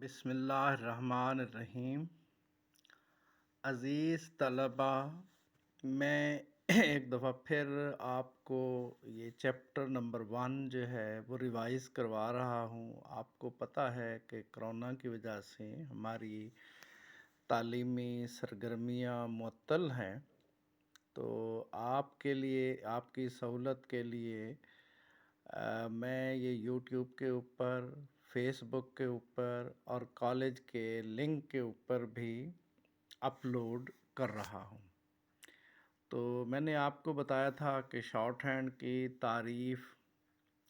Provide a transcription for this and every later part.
بسم اللہ الرحمن الرحیم۔ عزیز طلبہ، میں ایک دفعہ پھر آپ کو یہ چیپٹر نمبر 1 جو ہے وہ ریوائز کروا رہا ہوں۔ آپ کو پتہ ہے کہ کرونا کی وجہ سے ہماری تعلیمی سرگرمیاں معطل ہیں، تو آپ کے لیے، آپ کی سہولت کے لیے میں یہ یوٹیوب کے اوپر، فیس بک کے اوپر اور کالج کے لنک کے اوپر بھی اپلوڈ کر رہا ہوں۔ تو میں نے آپ کو بتایا تھا کہ شارٹ ہینڈ کی تعریف،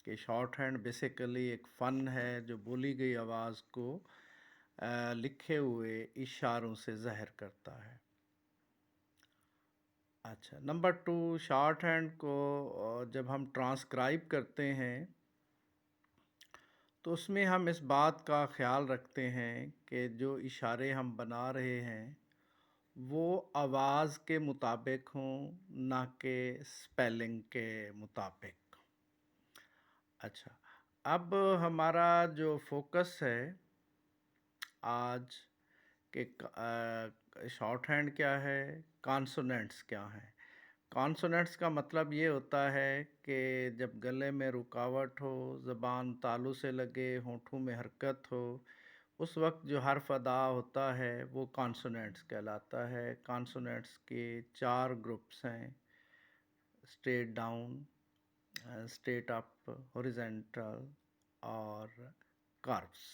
کہ شارٹ ہینڈ بیسیکلی ایک فن ہے جو بولی گئی آواز کو لکھے ہوئے اشاروں سے ظاہر کرتا ہے۔ اچھا، نمبر 2، شارٹ ہینڈ کو جب ہم ٹرانسکرائب کرتے ہیں تو اس میں ہم اس بات کا خیال رکھتے ہیں کہ جو اشارے ہم بنا رہے ہیں وہ آواز کے مطابق ہوں، نہ کہ سپیلنگ کے مطابق۔ اچھا، اب ہمارا جو فوکس ہے آج کہ شارٹ ہینڈ کیا ہے، کانسوننٹس کیا ہیں۔ کانسوننٹس کا مطلب یہ ہوتا ہے کہ جب گلے میں رکاوٹ ہو، زبان تالو سے لگے، ہونٹوں میں حرکت ہو، اس وقت جو حرف ادا ہوتا ہے وہ کانسوننٹس کہلاتا ہے۔ کانسوننٹس کے 4 گروپس ہیں: street down, straight up, horizontal اور کاروس۔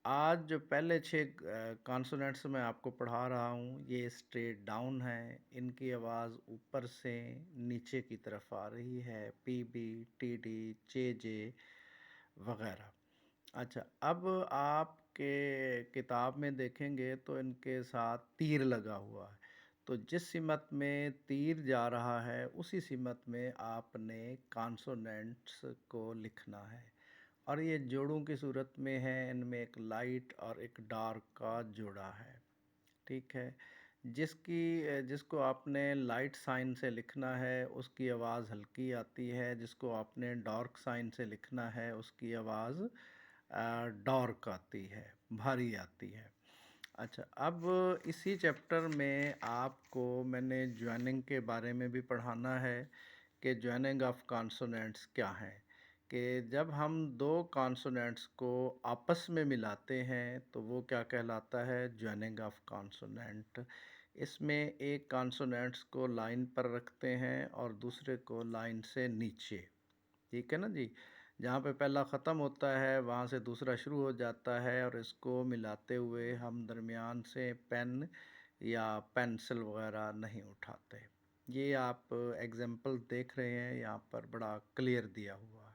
آج جو پہلے 6 کانسوننٹس میں آپ کو پڑھا رہا ہوں یہ اسٹریٹ ڈاؤن ہے، ان کی آواز اوپر سے نیچے کی طرف آ رہی ہے، پی بی، ٹی ڈی، جے جے وغیرہ۔ اچھا، اب آپ کے کتاب میں دیکھیں گے تو ان کے ساتھ تیر لگا ہوا ہے، تو جس سمت میں تیر جا رہا ہے اسی سمت میں آپ نے کانسوننٹس کو لکھنا ہے، اور یہ جوڑوں کی صورت میں ہے، ان میں ایک لائٹ اور ایک ڈارک کا جوڑا ہے، ٹھیک ہے۔ جس کو آپ نے لائٹ سائن سے لکھنا ہے اس کی آواز ہلکی آتی ہے، جس کو آپ نے ڈارک سائن سے لکھنا ہے اس کی آواز ڈارک آتی ہے، بھاری آتی ہے۔ اچھا، اب اسی چیپٹر میں آپ کو میں نے جوائننگ کے بارے میں بھی پڑھانا ہے کہ جوائننگ آف کانسوننٹس کیا ہے، کہ جب ہم 2 کانسوننٹس کو آپس میں ملاتے ہیں تو وہ کیا کہلاتا ہے، جوائننگ آف کانسوننٹ۔ اس میں ایک کانسوننٹس کو لائن پر رکھتے ہیں اور دوسرے کو لائن سے نیچے، ٹھیک ہے نا جی۔ جہاں پہ پہلا ختم ہوتا ہے وہاں سے دوسرا شروع ہو جاتا ہے، اور اس کو ملاتے ہوئے ہم درمیان سے پین یا پینسل وغیرہ نہیں اٹھاتے۔ یہ آپ ایگزامپل دیکھ رہے ہیں یہاں پر بڑا کلیئر دیا ہوا ہے۔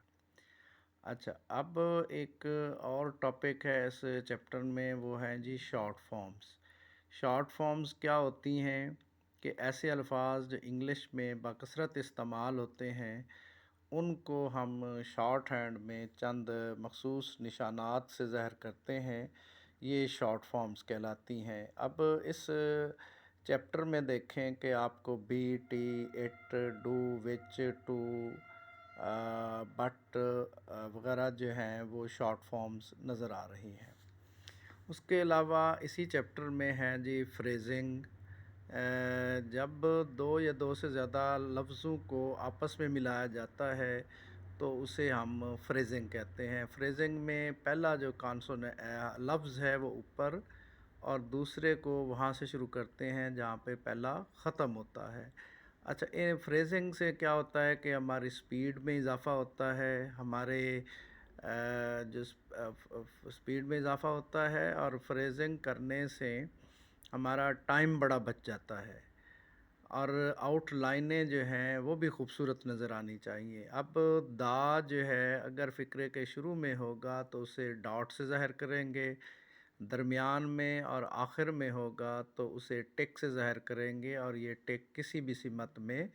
اچھا، اب ایک اور ٹاپک ہے اس چیپٹر میں، وہ ہیں جی شارٹ فارمز۔ شارٹ فارمز کیا ہوتی ہیں کہ ایسے الفاظ جو انگلش میں بکثرت استعمال ہوتے ہیں ان کو ہم شارٹ ہینڈ میں چند مخصوص نشانات سے ظاہر کرتے ہیں، یہ شارٹ فارمز کہلاتی ہیں۔ اب اس چیپٹر میں دیکھیں کہ آپ کو بی، ٹی، it, do, which, to, but وغیرہ جو ہیں وہ شارٹ فارمز نظر آ رہی ہیں۔ اس کے علاوہ اسی چیپٹر میں ہے جی فریزنگ۔ جب 2 یا 2 سے زیادہ لفظوں کو آپس میں ملایا جاتا ہے تو اسے ہم فریزنگ کہتے ہیں۔ فریزنگ میں پہلا جو لفظ ہے وہ اوپر اور دوسرے کو وہاں سے شروع کرتے ہیں جہاں پہ پہلا ختم ہوتا ہے۔ اچھا، فریزنگ سے کیا ہوتا ہے کہ ہماری سپیڈ میں اضافہ ہوتا ہے، ہمارے جو سپیڈ میں اضافہ ہوتا ہے، اور فریزنگ کرنے سے ہمارا ٹائم بڑا بچ جاتا ہے، اور آؤٹ لائنیں جو ہیں وہ بھی خوبصورت نظر آنی چاہیے۔ اب دا جو ہے اگر فقرے کے شروع میں ہوگا تو اسے ڈاٹ سے ظاہر کریں گے، درمیان میں اور آخر میں ہوگا تو اسے ٹک سے ظاہر کریں گے، اور یہ ٹک کسی بھی سمت میں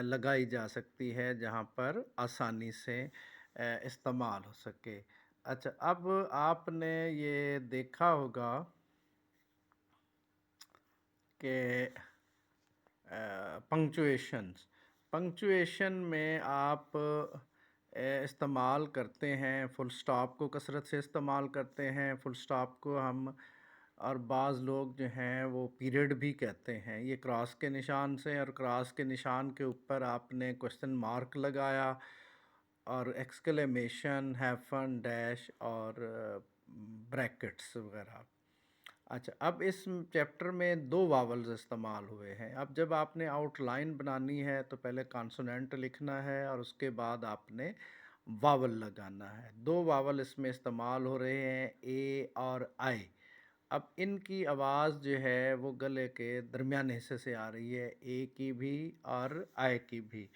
لگائی جا سکتی ہے جہاں پر آسانی سے استعمال ہو سکے۔ اچھا، اب آپ نے یہ دیکھا ہوگا کہ پنکچویشن میں آپ استعمال کرتے ہیں، فل سٹاپ کو کثرت سے استعمال کرتے ہیں، فل سٹاپ کو ہم اور بعض لوگ جو ہیں وہ پیریڈ بھی کہتے ہیں، یہ کراس کے نشان سے، اور کراس کے نشان کے اوپر آپ نے کوشچن مارک لگایا اور ایکسکلیمیشن، ہیفن، ڈیش اور بریکٹس وغیرہ۔ اچھا، اب اس چیپٹر میں 2 واولز استعمال ہوئے ہیں۔ اب جب آپ نے آؤٹ لائن بنانی ہے تو پہلے کانسوننٹ لکھنا ہے اور اس کے بعد آپ نے واول لگانا ہے۔ 2 واول اس میں استعمال ہو رہے ہیں، اے اور آئی۔ اب ان کی آواز جو ہے وہ گلے کے درمیانے حصے سے آ رہی ہے، اے کی بھی اور آئی کی بھی۔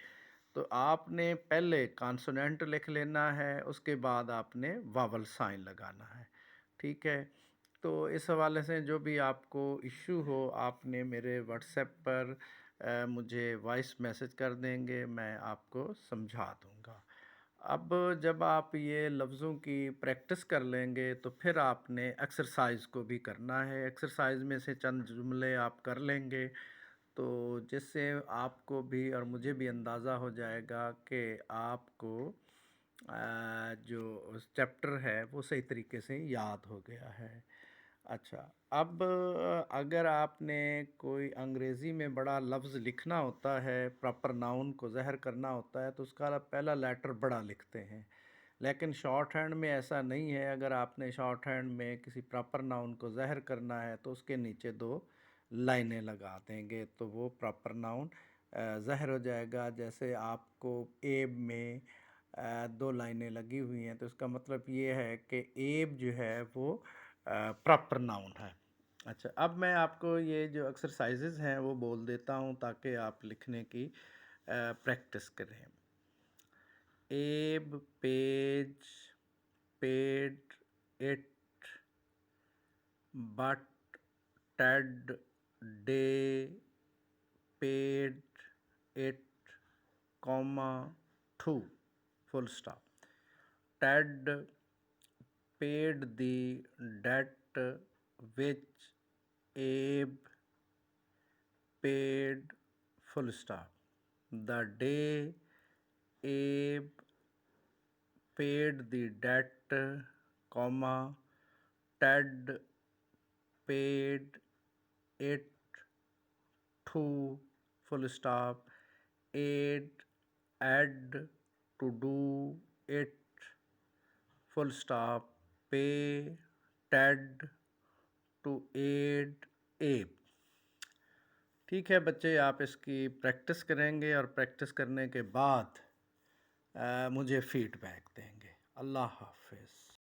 تو آپ نے پہلے کانسوننٹ لکھ لینا ہے، اس کے بعد آپ نے واول سائن لگانا ہے، ٹھیک ہے؟ تو اس حوالے سے جو بھی آپ کو ایشو ہو آپ نے میرے واٹس ایپ پر مجھے وائس میسج کر دیں گے، میں آپ کو سمجھا دوں گا۔ اب جب آپ یہ لفظوں کی پریکٹس کر لیں گے تو پھر آپ نے ایکسرسائز کو بھی کرنا ہے۔ ایکسرسائز میں سے چند جملے آپ کر لیں گے تو جس سے آپ کو بھی اور مجھے بھی اندازہ ہو جائے گا کہ آپ کو جو چیپٹر ہے وہ صحیح طریقے سے یاد ہو گیا ہے۔ اچھا، اب اگر آپ نے کوئی انگریزی میں بڑا لفظ لکھنا ہوتا ہے، پراپر ناؤن کو ظاہر کرنا ہوتا ہے تو اس کا پہلا لیٹر بڑا لکھتے ہیں، لیکن شارٹ ہینڈ میں ایسا نہیں ہے۔ اگر آپ نے شارٹ ہینڈ میں کسی پراپر ناؤن کو ظاہر کرنا ہے تو اس کے نیچے 2 لائنیں لگا دیں گے تو وہ پراپر ناؤن ظاہر ہو جائے گا۔ جیسے آپ کو ایب میں 2 لائنیں لگی ہوئی ہیں تو اس کا مطلب یہ ہے کہ ایب جو ہے وہ پراپر ناؤن ہے۔ اچھا، اب میں آپ کو یہ جو ایکسرسائزز ہیں وہ بول دیتا ہوں تاکہ آپ لکھنے کی پریکٹس کریں۔ Abe page paid it but Ted day paid it comma 2 full stop. Ted paid the debt which Abe paid full stop. The day Abe paid the debt, comma, Ted paid it to full stop. Add to do it full stop. Pay Ted to aid Abe۔ ٹھیک ہے بچے، آپ اس کی practice کریں گے اور practice کرنے کے بعد مجھے فیڈ بیک دیں گے۔ اللہ حافظ۔